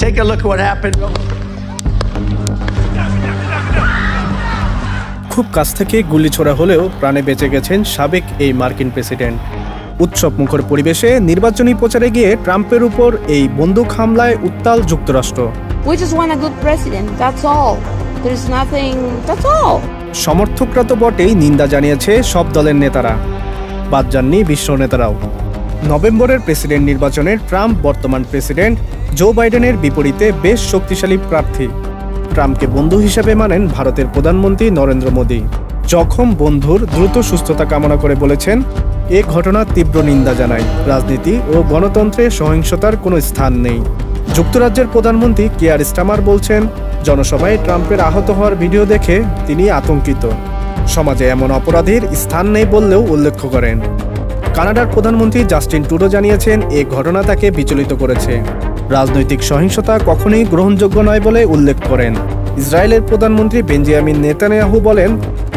Take a look at what happened. খুব কাছ থেকে গুলি ছোড়া হলেও প্রাণে বেঁচে গেছেন সাবেক এই মার্কিন প্রেসিডেন্ট। উৎসব মুখর পরিবেশে নির্বাচনী প্রচারে গিয়ে ট্রাম্পের উপর এই বন্দুক হামলায় উত্তাল যুক্তরাষ্ট্র। We just want a good president, that's all. There's nothing, that's all. সমর্থকরা তো বটেই, নিন্দা জানিয়েছে সব দলের নেতারা, বাদ যাননি বিশ্ব নেতারাও। নভেম্বরের প্রেসিডেন্ট নির্বাচনে ট্রাম্প বর্তমান প্রেসিডেন্ট জো বাইডেনের বিপরীতে বেশ শক্তিশালী প্রার্থী। ট্রাম্পকে বন্ধু হিসেবে মানেন ভারতের প্রধানমন্ত্রী নরেন্দ্র মোদী। জখম বন্ধুর দ্রুত সুস্থতা কামনা করে বলেছেন, এ ঘটনার তীব্র নিন্দা জানায়। রাজনীতি ও গণতন্ত্রে সহিংসতার কোনো স্থান নেই। যুক্তরাজ্যের প্রধানমন্ত্রী কিয়ার স্টারমার বলছেন, জনসভায় ট্রাম্পের আহত হওয়ার ভিডিও দেখে তিনি আতঙ্কিত। সমাজে এমন অপরাধীর স্থান নেই বললেও উল্লেখ করেন। কানাডার প্রধানমন্ত্রী জাস্টিন ট্রুডো জানিয়েছেন, এ ঘটনা তাকে বিচলিত করেছে। রাজনৈতিক সহিংসতা কখনোই গ্রহণযোগ্য নয় বলে উল্লেখ করেন। ইসরায়েলের প্রধানমন্ত্রী বেঞ্জামিন নেতানিয়াহু বলেন,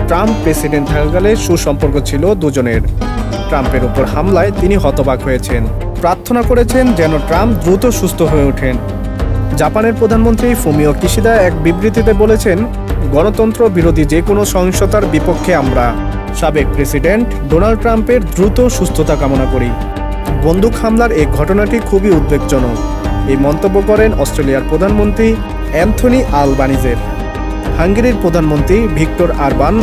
ট্রাম্প প্রেসিডেন্ট থাকাকালে সুসম্পর্ক ছিল দুজনের। ট্রাম্পের উপর হামলায় তিনি হতবাক হয়েছেন। প্রার্থনা করেছেন যেন ট্রাম্প দ্রুত সুস্থ হয়ে ওঠেন। জাপানের প্রধানমন্ত্রী ফুমিও কিশিদা এক বিবৃতিতে বলেছেন, গণতন্ত্র বিরোধী যে কোনো সহিংসতার বিপক্ষে আমরা। সাবেক প্রেসিডেন্ট ডোনাল্ড ট্রাম্পের দ্রুত সুস্থতা কামনা করি। বন্দুক হামলার এই ঘটনাটি খুবই উদ্বেগজনক, এই মন্তব্য করেন অস্ট্রেলিয়ার প্রধানমন্ত্রী অ্যান্থনি আলবানিজের। হাঙ্গেরির প্রধানমন্ত্রী ভিক্টর আরবান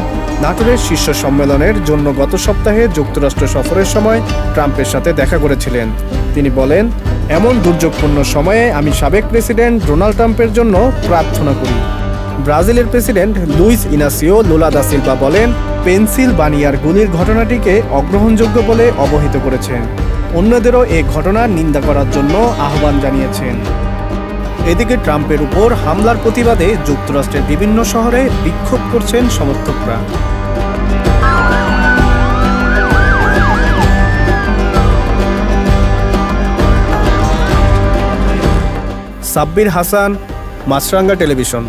নাটোরের শীর্ষ সম্মেলনের জন্য গত সপ্তাহে যুক্তরাষ্ট্র সফরের সময় ট্রাম্পের সাথে দেখা করেছিলেন। তিনি বলেন, এমন দুর্যোগপূর্ণ সময়ে আমি সাবেক প্রেসিডেন্ট ডোনাল্ড ট্রাম্পের জন্য প্রার্থনা করি। ব্রাজিলের president Luiz Inacio Lula da Silva বলেন, পেনসিলভানিয়ার গুলির ঘটনাটিকে অগ্রহণযোগ্য বলে অবহিত করেছেন। অন্যদেরও এই ঘটনার নিন্দা করার জন্য আহ্বান জানিয়েছেন। এদিকে ট্রাম্পের উপর হামলার প্রতিবাদে যুক্তরাষ্ট্রের বিভিন্ন শহরে বিক্ষোভ করছেন সমর্থকরা। সাব্বির হাসান, মাছরাঙ্গা টেলিভিশন।